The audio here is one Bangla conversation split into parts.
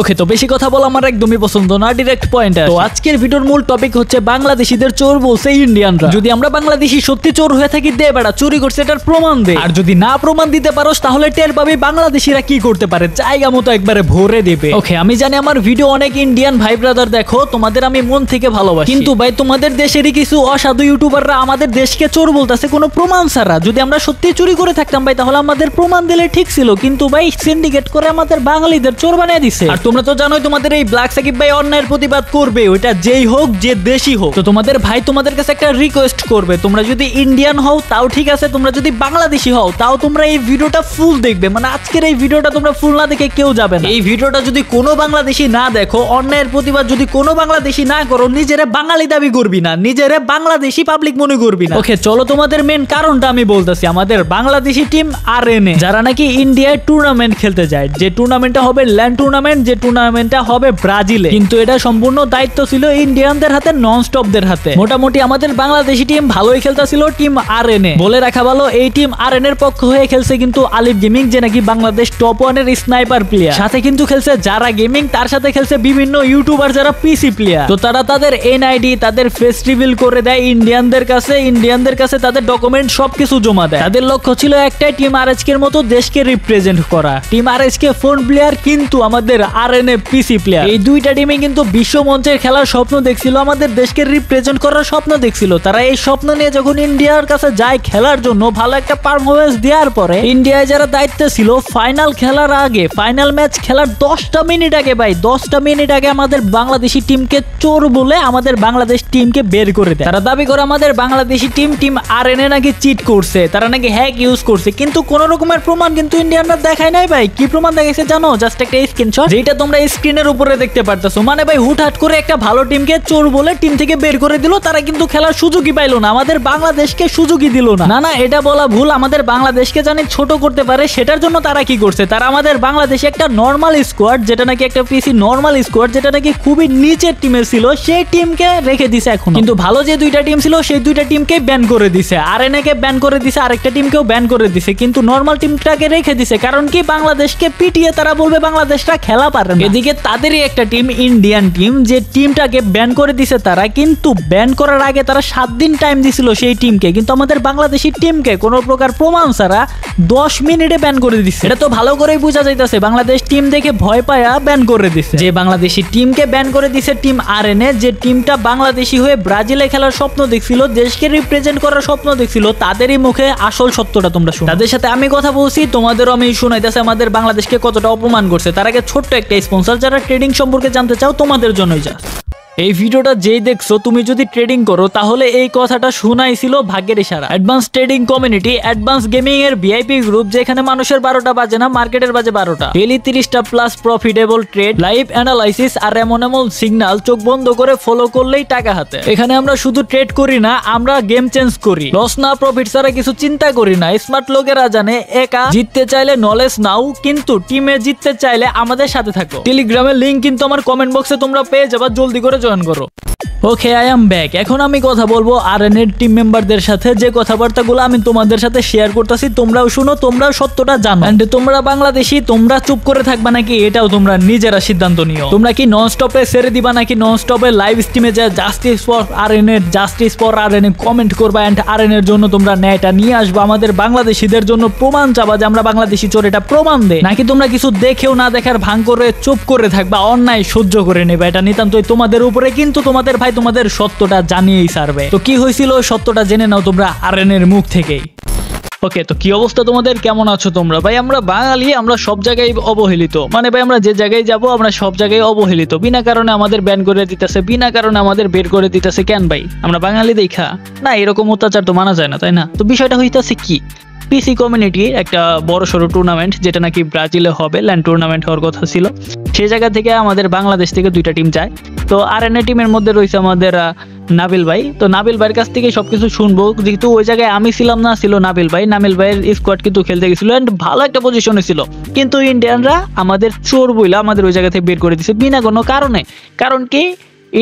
ওকে, তো বেশি কথা বলা আমার একদমই পছন্দ না, ডিরেক্ট পয়েন্টে। তো আজকের ভিডিওর মূল টপিক হচ্ছে বাংলাদেশিদের চোর বলছে ইন্ডিয়ানরা। যদি আমরা বাংলাদেশি সত্যি চোর হয়ে থাকি, দে বেড়া চুরি করছে এটার প্রমাণ দে। আর যদি না প্রমাণ দিতে পারোস তাহলে টের পাবি বাংলাদেশিরা কি করতে পারে, জায়গা মতো একবারে ভরে দেবে। ওকে, আমি জানি আমার ভিডিও অনেক ইন্ডিয়ান ভাই ব্রাদার দেখো, তোমাদের আমি মন থেকে ভালোবাসি, কিন্তু ভাই তোমাদের দেশেরই কিছু অসাধু ইউটিউবাররা আমাদের দেশকে চোর বলতেছে কোনো প্রমাণ ছাড়া। যদি আমরা সত্যি চুরি করে থাকতাম ভাই তাহলে আমাদের প্রমাণ দিলে ঠিক ছিল, কিন্তু ভাই সিন্ডিকেট করে আমাদের বাঙালিদের চোর বানিয়ে দিছে। আর তোমরা তো জানোই তোমাদের এই ব্ল্যাক সাকিব ভাই অন্যায়ের প্রতিবাদ করবে, ওইটা যেই হোক যে দেশি হোক। তো তোমাদের ভাই তোমাদের কাছে একটা রিকোয়েস্ট করবে, তোমরা যদি ইন্ডিয়ান হও তাও ঠিক আছে, তোমরা যদি বাংলাদেশি হও তাও তোমরা এই ভিডিওটা ফুল দেখবে। মানে আজকের এই ভিডিওটা তোমরা ফুল না দেখে কেউ যাবে না। এই ভিডিওটা যদি কোনো বাংলাদেশি না দেখো, অন্যায়ের প্রতিবাদ যদি কোনো বাংলাদেশি না করো, নিজেরে বাঙালি দাবি করবি না, নিজেরে বাংলাদেশি পাবলিক মনে করবি না। ওকে চলো, তোমাদের মেন কারণটা আমি বলতেছি। আমাদের বাংলাদেশি টিম আরএনএ, যারা নাকি ইন্ডিয়ায় টুর্নামেন্ট খেলতে যায়, যে টুর্নামেন্টটা হবে ল্যান্ড টুর্নামেন্ট, যে টুর্নামেন্টটা হবে ব্রাজিলে, কিন্তু এটা সম্পূর্ণ দায়িত্ব ছিল ইন্ডিয়ানদের হাতে, নন স্টপদের হাতে। মোটামুটি আমাদের বাংলাদেশি টিম ভালোই খেলতেছিল, টিম আরএনএ। বলে রাখা ভালো, এই টিম আরএনএ এর পক্ষ হয়ে খেলছে কিন্তু আলিফ গেমিং, যে নাকি বাংলাদেশ টপ 1 এর স্নাইপার প্লেয়ার। সাথে কিন্তু খেলছে যারা গেমিং, তার সাথে খেলছে বিভিন্ন ইউটিউবার যারা পিসি প্লেয়ার। তো তারা তাদের এনআইডি, তাদের ফেস রিভিল করে দেয় ইন্ডিয়ানদের কাছে, ইন্ডিয়ানদের কাছে তাদের ডকুমেন্ট সবকিছু জমা দেয়। তাদের লক্ষ্য ছিল একটাই, টিম আরএসকে এর মতো দেশকে রিপ্রেজেন্ট করা। টিম আরএসকে ফোন প্লেয়ার, কিন্তু আমাদের আরএনএ পিসি প্লেয়ার। এই দুইটা টিমে কিন্তু বিশ্ব মঞ্চের খেলার স্বপ্ন দেখছিল, আমাদের দেশকে রিপ্রেজেন্ট করার স্বপ্ন দেখছিল। তারা এই স্বপ্ন নিয়ে যখন ইন্ডিয়ার কাছে যায় খেলার জন্য, ভালো একটা পারফরমেন্স দেওয়ার পরে ইন্ডিয়ায় যারা দায়িত্বে ছিল, ফাইনাল খেলার আগে, ফাইনাল ম্যাচ খেলার 10টা মিনিট আগে ভাই, 10টা মিনিট আগে আমাদের বাংলাদেশি টিমকে চোর বলে আমাদের বাংলাদেশ টিমকে বের করে দেয়। তারা দাবি করে আমাদের বাংলাদেশি টিম আরএনএ নাকি চিট করছে, তারা নাকি হ্যাক ইউজ করছে, কিন্তু কোন রকমের প্রমাণ কিন্তু ইন্ডিয়ানরা দেখায় নাই ভাই। কি প্রমাণ দেখাইছে জানো? জাস্ট একটা স্ক্রিনশট, যেটা তোমরা স্ক্রিনের উপরে দেখতে পারতেছো। মানে ভাই হুটহাট করে একটা ভালো টিমকে চোর বলে টিম থেকে বের করে দিল, তারা কিন্তু খেলার সুযোগই পাইলো না, আমাদের বাংলাদেশকে সুযোগই দিল না। না এটা বলা ভুল, আমাদের বাংলাদেশকে জানি ছোট করতে পারে সেটার জন্য তারা কি করছে, তারা আমাদের বাংলাদেশে একটা নর্মাল স্কোয়াড, যেটা নাকি একটা পিসি নর্মাল স্কোয়াড, যেটা নাকি খুবই নিচের টিমের ছিল, সেই টিমকে রেখে দিছে এখন। কিন্তু ভালো যে দুইটা টিম ছিল সেই দুইটা টিমকে ব্যান করে দিছে, আরএনএ কে ব্যান করে দিছে, আরেকটা টিমকেও ব্যান করে দিছে, কিন্তু নর্মাল টিমটাকে রেখে দিছে। কারণ কি, বাংলাদেশকে পিটিয়ে তারা বলবে বাংলাদেশটা খেলা পারে না। এদিকে তাদেরই একটা টিম, ইন্ডিয়ান টিম, যে টিমটাকে ব্যান করে দিছে তারা, কিন্তু ব্যান করার আগে তারা 7 দিন টাইম দিছিল সেই টিমকে, কিন্তু আমাদের বাংলাদেশি টিমকে কোনো প্রকার প্রমাণ ছাড়া 10 মিনিটে ব্যান করে দিছে। এটা তো ভালো করেই বোঝা যাইতেছে বাংলাদেশ টিম দেখে ভয় পায়া ব্যান করে দিছে। যে বাংলাদেশি টিমকে ব্যান করে দিছে টিম আরএনএ, যে টিমটা বাংলাদেশি হয়ে ব্রাজিলে খেলার স্বপ্ন দেখছিল, দেশকে রিপ্রেজেন্ট করার স্বপ্ন দেখছিল, তাদেরই মুখে আসল সত্যটা তোমরা শুনো। তাদের সাথে আমি কথা বলছি, তোমাদেরও আমি শোনাইতেছি আমাদের বাংলাদেশকে কতটা অপমান করছে। তার আগে ছোট্ট একটা স্পন্সর, যারা ট্রেডিং সম্পর্কে জানতে চাও তোমাদের জন্যই যা। এই ভিডিওটা যেই দেখছো, তুমি যদি ট্রেডিং করো তাহলে এই কথাটা শোনাইছিল ভাগ্যের ইশারা। Advance trading community, advance gaming এর ভিআইপি গ্রুপ, যেখানে মানুষের 12টা বাজে না, মার্কেটের বাজে 12টা। ডেইলি 30টা plus profitable trade, live analysis আর এমন সিগন্যাল, চোখ বন্ধ করে ফলো করলেই টাকা হাতে। এখানে আমরা শুধু ট্রেড করি না, আমরা গেম চেঞ্জ করি। লস না প্রফিট ছাড়া কিছু চিন্তা করি না। স্মার্ট লোকেরা জানে, একা জিততে চাইলে নলেজ নাও, কিন্তু টিমে জিততে চাইলে আমাদের সাথে থাকো। টেলিগ্রামের লিংক কিন্তু আমার কমেন্ট বক্সে তোমরা পেয়ে যাবা, জলদি করে জয়েন করো। ওকে, আই এম ব্যাক। এখন আমি কথা বলবো আরএনএ টিম মেম্বারদের সাথে, যে কথাবার্তাগুলো আমি তোমাদের সাথে শেয়ার করতেছি তোমরাও শুনো, তোমরাও সত্যটা জানো। এন্ড তোমরা বাংলাদেশি, তোমরা চুপ করে থাকবা নাকি এটাও তোমরা নিজেরা সিদ্ধান্ত নিও। তোমরা কি নন স্টপে ছেড়ে দিবা নাকি নন স্টপে লাইভ স্ট্রিমে যা justice for RNA, justice for RNA comment করবা, এন্ড আরএনএ এর জন্য তোমরা ন্যায়টা নিয়ে আসবা, আমাদের বাংলাদেশিদের জন্য প্রমাণ চাবা যে আমরা বাংলাদেশি চোর, এটা প্রমাণ দে। নাকি তোমরা কিছু দেখেও না দেখার ভান করে চুপ করে থাকবা, অন্যায় সহ্য করে নেবে, এটা নিতান্তই তোমাদের উপরে, কিন্তু তোমাদের ভাই তোমাদের সত্যটা জানিয়েই ছাড়বে। তো কি হয়েছিল সত্যটা জেনে নাও তোমরা আরএনএ এর মুখ থেকেই। ওকে, তো কি অবস্থা তোমাদের, কেমন আছো তোমরা? ভাই আমরা বাঙালি, আমরা সব জায়গায় অবহেলিত। মানে ভাই আমরা যে জায়গায় যাব আমরা সব জায়গায় অবহেলিত, বিনা কারণে আমাদের ব্যান করে দিতেছে, বিনা কারণে আমাদের বের করে দিতেছে। কেন ভাই? আমরা বাঙালি দেখা না? এরকম অত্যাচার তো মানা যায় না, তাই না? তো বিষয়টা হইতাছে কি, পিসি কমিউনিটির একটা বড় সড়ো টুর্নামেন্ট, যেটা নাকি ব্রাজিলে হবে, ল্যান্ড টুর্নামেন্ট হওয়ার কথা ছিল, সেই জায়গা থেকে আমাদের বাংলাদেশ থেকে 2টা টিম যায়। তো আরএনএ টিমের মধ্যে রয়েছে আমাদের নাবিল ভাই। তো নাবিল ভাইয়ের কাছ থেকে সবকিছু শুনবো, যেহেতু ওই জায়গায় আমি ছিলাম না, ছিল নাবিল ভাই। নাবিল ভাইয়ের স্কোয়াড কিন্তু খেলতে গেছিল এন্ড ভালো একটা পজিশনে ছিল, কিন্তু ইন্ডিয়ানরা আমাদের চোর বইলা আমাদের ওই জায়গা থেকে বের করে দিছে বিনা কোনো কারণে। কারণ কি,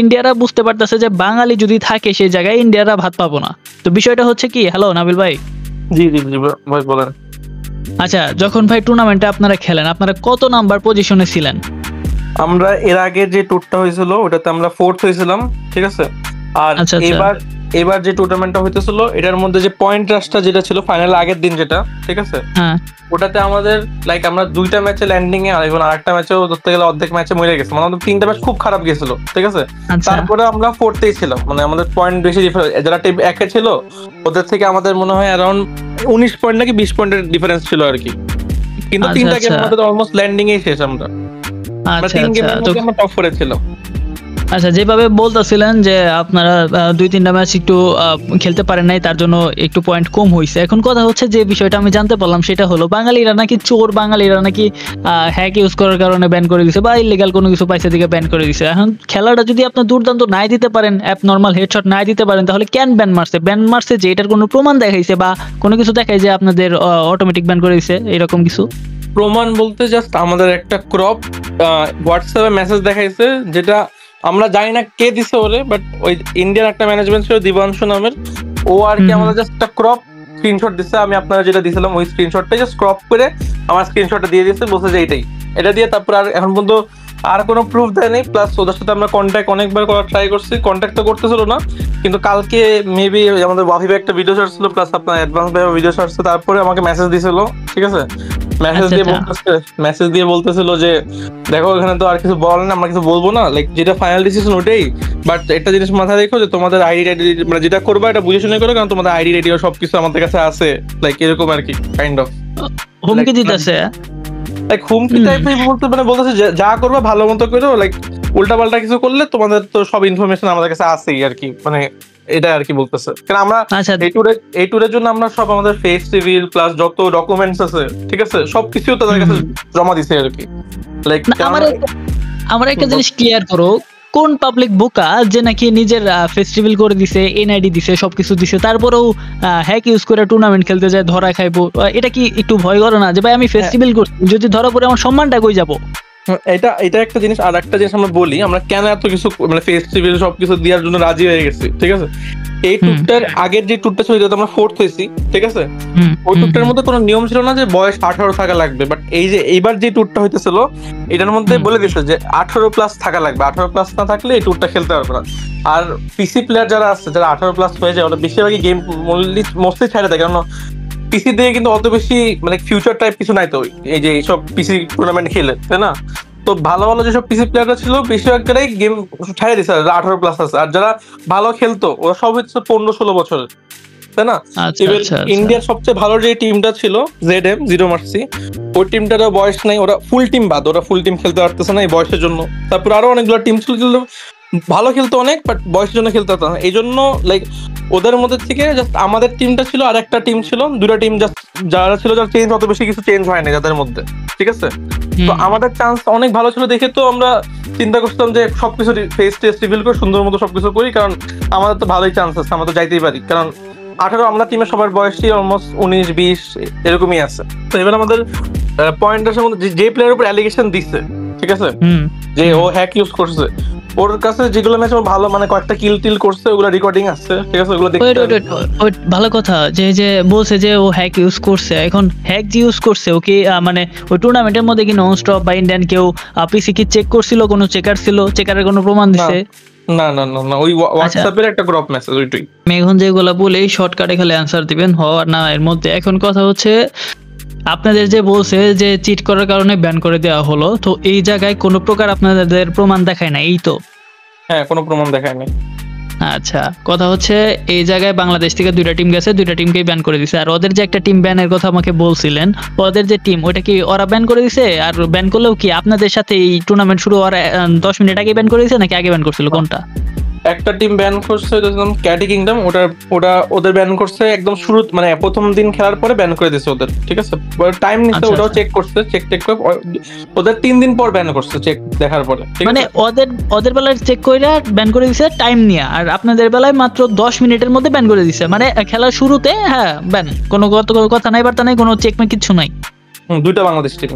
ইন্ডিয়ারা বুঝতে পারতেছে যে বাঙালি যদি থাকে সেই জায়গায় ইন্ডিয়ারা ভাত পাবো না। তো বিষয়টা হচ্ছে কি, হ্যালো নাবিল ভাই। জি জি জি ভাই বলেন। আচ্ছা, যখন ভাই টুর্নামেন্টে আপনারা খেলেন, আপনারা কত নাম্বার পজিশনে ছিলেন? আমরা এর আগে যে ট্যুরটা হয়েছিল ওটাতে আমরা 4th হয়েছিলাম, ঠিক আছে। আর আচ্ছা আচ্ছা এবার এবার যে টুর্নামেন্টটা হইতেছিল এটার মধ্যে যে পয়েন্ট রাশটা যেটা ছিল ফাইনাল আগের দিন যেটা, ঠিক আছে, হ্যাঁ ওটাতে আমাদের লাইক আমরা 2টা ম্যাচে ল্যান্ডিং এ আর এখন আরেকটা ম্যাচেও ধরতে গেলে অর্ধেক ম্যাচে মরে গেছে, মানে আমাদের 3টা ম্যাচ খুব খারাপ গেছিল, ঠিক আছে। আচ্ছা তারপরে আমরা 4th-এই ছিলাম, মানে আমাদের পয়েন্ট বেশি যারা টিম একে ছিল ওদের থেকে আমাদের মনে হয় অ্যারাউন্ড 19 পয়েন্ট নাকি 20 পয়েন্টের ডিফারেন্স ছিল আর কি। কিন্তু আচ্ছা 3টা গেম আচ্ছা আমাদের অলমোস্ট ল্যান্ডিং এই শেষ। আমরা আচ্ছা 3 আচ্ছা গেমের তো মধ্যে আমরা টপ 4-এ ছিলাম। আচ্ছা, যেভাবে বলতেছিলেন যে আপনারা 2-3টা ম্যাচ একটু খেলতে পারেন নাই, তার জন্য একটু পয়েন্ট কম হয়েছে। এখন কথা হচ্ছে যে বিষয়টা আমি জানতে পারলাম সেটা হলো বাঙালিরা নাকি চোর, বাঙালিরা নাকি হ্যাক ইউজ করার কারণে ব্যান করে দিছে বা ইলিগাল কোনো কিছু পাইছে দিকে ব্যান করে দিছে। এখন খেলাটা যদি আপনার দুর্দান্ত নাই দিতে পারেন, অ্যাপ নর্মাল হেডশট নাই দিতে পারেন, তাহলে কেন ব্যান মারছে? ব্যান মারছে যে এটার কোনো প্রমাণ দেখাইছে বা কোনো কিছু দেখায় যে আপনাদের অটোমেটিক ব্যান করে দিছে এরকম কিছু? প্রমাণ বলতে জাস্ট আমাদের একটা ক্রপ হোয়াটসঅ্যাপে মেসেজ দেখাইছে, যেটা আমরা জানি না কে দিছে ওরে, বাট ওই ইন্ডিয়ান একটা ম্যানেজমেন্ট ছিল দিবাংশু নামের, ও আর কি আমাদের জাস্ট একটা ক্রপ স্ক্রিনশট দিছে। আমি আপনারা যেটা দিছিলাম ওই স্ক্রিনশটটাই জাস্ট ক্রপ করে আমার স্ক্রিনশটটা দিয়ে দিয়েছে, বলছে যে এইটাই, এটা দিয়ে। তারপর আর এখন পর্যন্ত আর কোনো প্রুফ দেয় নেই। প্লাস ওদের সাথে আমরা কন্ট্যাক্ট অনেকবার করার ট্রাই করছি, কন্ট্যাক্ট তো করতেছিল না। কিন্তু কালকে মেবি আমাদের ওয়াহি ভাই একটা ভিডিও ছাড়ছিল, প্লাস আপনার অ্যাডভান্স ভাই ভিডিও ছাড়ছে, তারপরে আমাকে মেসেজ দিছিল, ঠিক আছে। মেসেজ দিয়ে বলতেছিল যে দেখো এখানে তো আর কিছু বলেন, আমরা কিছু বলবো না, লাইক যেটা ফাইনাল ডিসিশন ওটাই, বাট একটা জিনিস মাথায় রেখো যে তোমাদের আইডি মানে যেটা করবা এটা বুঝে শুনে করো, কারণ তোমাদের আইডি রেডিও সবকিছু আমাদের কাছে আছে, লাইক এরকম আর কি কাইন্ড অফ হুমকি দিতেছে। লাইক হুমকি টাইপের বলতে, মানে বলতেছে যা করবা ভালো মতো করো, লাইক উল্টা পাল্টা কিছু করলে তোমাদের তো সব ইনফরমেশন আমাদের কাছে আছেই আর কি, মানে এটা আর কি বলতেছে। কারণ আমরা এই ট্যুরের জন্য আমরা সব আমাদের ফেস রিভিল প্লাস যত ডকুমেন্টস আছে, ঠিক আছে, সবকিছু তাদের কাছে জমা দিছে আর কি। লাইক আমার একটা জিনিস ক্লিয়ার করো, কোন পাবলিক বোকা যে নাকি নিজের ফেস্টিভ্যাল করে দিছে, এনআইডি দিছে, সবকিছু দিছে, তারপরেও হ্যাক ইউজ করে টুর্নামেন্ট খেলতে যায়, ধরা খাইবো? এটা কি একটু ভয় করে না যে ভাই আমি ফেস্টিভ্যাল করছি, যদি ধরা পড়ে আমার সম্মানটা কই যাবো? এটা একটা জিনিস। আর একটা জিনিস আমরা বলি, আমরা কেন এত কিছু মানে ফেস্টিভ্যাল সবকিছু দেওয়ার জন্য রাজি হয়ে গেছি, ঠিক আছে। এই ট্যুরটার আগের যে ট্যুরটা ছিল যেটা আমরা 4th হয়েছি, ঠিক আছে, ওই ট্যুরটার মধ্যে কোনো নিয়ম ছিল না যে বয়স 18 থাকা লাগবে। বাট এই যে এইবার যে ট্যুরটা হইতেছিল এটার মধ্যে বলে দিচ্ছে যে 18 প্লাস থাকা লাগবে, 18 প্লাস না থাকলে এই ট্যুরটা খেলতে পারবে না। আর পিসি প্লেয়ার যারা আছে, যারা 18 প্লাস হয়ে যায়, ওরা বেশিরভাগই গেম মোস্টলি ছেড়ে দেয়, কারণ পিসি দিয়ে কিন্তু অত বেশি মানে ফিউচার টাইপ কিছু নাই তো এই যে এইসব পিসি টুর্নামেন্ট খেলে, তাই না। তো ভালো ভালো যেসব পিসি প্লেয়াররা ছিল বেশিরভাগটাই গেম ছাড়িয়ে দিচ্ছে, 18 প্লাস আছে। আর যারা ভালো খেলতো ওরা সব হচ্ছে 15-16 বছরের, তাই না। ইন্ডিয়ার সবচেয়ে ভালো যে টিমটা ছিল ZM জিরো মার্সি, ওই টিমটারও বয়স নাই, ওরা ফুল টিম বাদ, ওরা ফুল টিম খেলতে পারতেছে না এই বয়সের জন্য। তারপর আরো অনেকগুলো টিম ছিল কিন্তু ভালো খেলতো অনেক, বাট বয়সের জন্য খেলতে পারতো না। এই জন্য লাইক ওদের মধ্যে থেকে জাস্ট আমাদের টিমটা ছিল, আর একটা টিম ছিল, দুটা টিম জাস্ট যারা ছিল, যারা চেঞ্জ অত বেশি কিছু চেঞ্জ হয় না যাদের মধ্যে, ঠিক আছে। তো আমাদের চান্স অনেক ভালো ছিল দেখে তো আমরা চিন্তা করছিলাম যে সবকিছু ফেস টেস্ট রিভিল করে সুন্দর মতো সবকিছু করি, কারণ আমাদের তো ভালোই চান্স আছে, আমরা তো যাইতেই পারি। কারণ 18 আমরা টিমের সবার বয়সই অলমোস্ট 19-20 এরকমই আছে। তো এবার আমাদের পয়েন্টের মধ্যে যে প্লেয়ারের উপর অ্যালিগেশন দিচ্ছে, ঠিক আছে, যে ও হ্যাক ইউজ করছে, ওর কাছে যেগুলো ম্যাচ ভালো মানে কয়েকটা কিল টিল করছে, ওগুলো রেকর্ডিং আছে, ঠিক আছে, ওগুলো দেখতে ভালো কথা। যে বলছে যে ও হ্যাক ইউজ করছে, এখন হ্যাক যে ইউজ করছে ও কি মানে ওই টুর্নামেন্টের মধ্যে কি নন স্টপ বা ইন্ডিয়ান কেউ পিসি কি চেক করছিল, কোনো চেকার ছিল, চেকারের কোনো প্রমাণ দিছে? না না না না, ওই হোয়াটসঅ্যাপের একটা গ্রুপ মেসেজ ওইটাই। এখন যেগুলো বলে শর্টকাটে খালি অ্যানসার দিবেন হ আর না এর মধ্যে। এখন কথা হচ্ছে আপনাদের যে বলছে যে চিট করার কারণে ব্যান করে দেওয়া হলো, তো এই জায়গায় কোনো প্রকার আপনাদের প্রমাণ দেখায় না, এই তো? হ্যাঁ, কোনো প্রমাণ দেখায় নাই। আচ্ছা, কথা হচ্ছে এই জায়গায় বাংলাদেশ থেকে 2টা টিম গেছে, 2টা টিমকেই ব্যান করে দিছে। আর ওদের যে একটা টিম ব্যানের কথা আমাকে বলছিলেন, ওদের যে টিম ওইটা কি ওরা ব্যান করে দিছে? আর ব্যান করলেও কি আপনাদের সাথে এই টুর্নামেন্ট শুরু হওয়ার 10 মিনিট আগে ব্যান করে দিছে নাকি আগে ব্যান করছিল, কোনটা? একটা টিম ব্যান করছে ক্যাটি কিংডম, ওটা ওদের ব্যান করছে একদম শুরু, মানে প্রথম দিন খেলার পরে ব্যান করে দিয়েছে ওদের, ঠিক আছে। টাইম নিচ্ছে, ওটাও চেক করছে, চেক করে ওদের 3 দিন পর ব্যান করছে চেক দেখার পরে, মানে ওদের বেলায় চেক কইরা ব্যান করে দিছে টাইম নিয়ে, আর আপনাদের বেলায় মাত্র 10 মিনিটের মধ্যে ব্যান করে দিছে, মানে খেলার শুরুতে হ্যাঁ ব্যান, কোনো কথা নাই, বার্তা নাই, কোনো চেক মে কিছু নাই। দুইটা বাংলাদেশ টিম।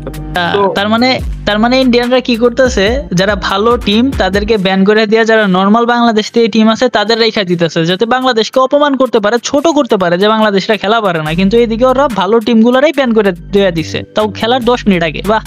তার মানে ইন্ডিয়ানরা কি করতেছে, যারা ভালো টিম তাদেরকে ব্যান করে দেয়া, যারা নরমাল বাংলাদেশ থেকে টিম আছে তাদের রেখা দিতেছে, যাতে বাংলাদেশকে অপমান করতে পারে, ছোট করতে পারে যে বাংলাদেশরা খেলা পারে না। কিন্তু এদিকে ওরা ভালো টিম গুলারই ব্যান করে দেয়া দিচ্ছে, তাও খেলার 10 মিনিট আগে। বাহ,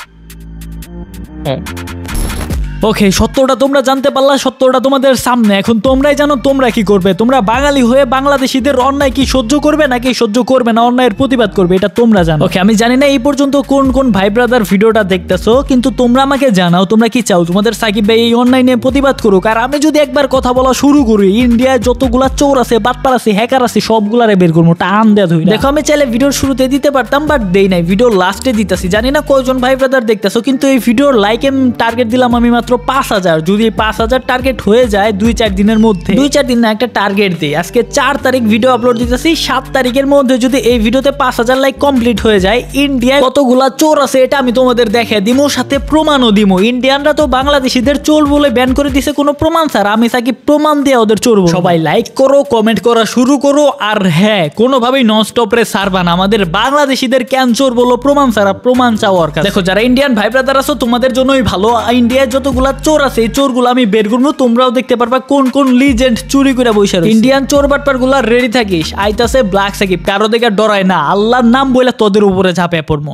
ওকে, সত্যটা তোমরা জানতে পারলা, সত্যটা তোমাদের সামনে। এখন তোমরাই জানো তোমরা কি করবে। তোমরা বাঙালি হয়ে বাংলাদেশিদের অন্যায় কি সহ্য করবে নাকি সহ্য করবে না, অন্যায়ের প্রতিবাদ করবে, এটা তোমরা জানো। ওকে, আমি জানি না এই পর্যন্ত কোন কোন ভাই ব্রাদার ভিডিওটা দেখতেছো, কিন্তু তোমরা আমাকে জানাও তোমরা কি চাও তোমাদের সাকিব ভাই এই অন্যায় নিয়ে প্রতিবাদ করুক। আর আমি যদি একবার কথা বলা শুরু করি, ইন্ডিয়ায় যতগুলা চোর আছে, বাটপার আছে, হ্যাকার আছে, সবগুলারে বের করবো টান দেয়া ধুই। দেখো, আমি চাইলে ভিডিওর শুরুতে দিতে পারতাম, বাট দেই নাই, ভিডিও লাস্টে দিতেছি। জানি না কয়জন ভাই ব্রাদার দেখতেছো, কিন্তু এই ভিডিওর লাইক টার্গেট দিলাম আমি মাত্র 5000। যদি 5000 টার্গেট হয়ে যায় 2-4 দিনের মধ্যে, 2-4 দিন না, একটা টার্গেট দিই। আজকে 4 তারিখ ভিডিও আপলোড দিতেছি, 7 তারিখের মধ্যে যদি এই ভিডিওতে 5000 লাইক কমপ্লিট হয়ে যায়, ইন্ডিয়ায় কতগুলা চোর আছে এটা আমি তোমাদের দেখাই দিমু, সাথে প্রমাণও দিমু। ইন্ডিয়ানরা তো বাংলাদেশিদের চোর বলে ব্যান করে দিছে, কোনো প্রমাণ স্যার, আমি সাকিব প্রমাণ দিয়ে ওদের চোর বলবো। সবাই লাইক করো, কমেন্ট করা শুরু করো। আর হ্যাঁ, কোনোভাবেই নন স্টপ রে সারবা না, আমাদের বাংলাদেশিদের কেন চোর বলো প্রমাণ ছাড়া, প্রমাণ চাওয়ার কাছে। দেখো, যারা ইন্ডিয়ান ভাই ব্রাদার আছো তোমাদের জন্যই ভালো। ইন্ডিয়ায় যতগুলা চোর আছে এই চোরগুলো আমি বের করবো, তোমরাও দেখতে পারবা কোন কোন লিজেন্ড চুরি করে বসে রয়েছে। ইন্ডিয়ান চোর বাটপার গুলা রেডি থাকিস, আইতাছে ব্ল্যাক সাকিব, কারো দেখে ডরায় না, আল্লাহর নাম বলে তোদের উপরে ঝাঁপে পড়বো।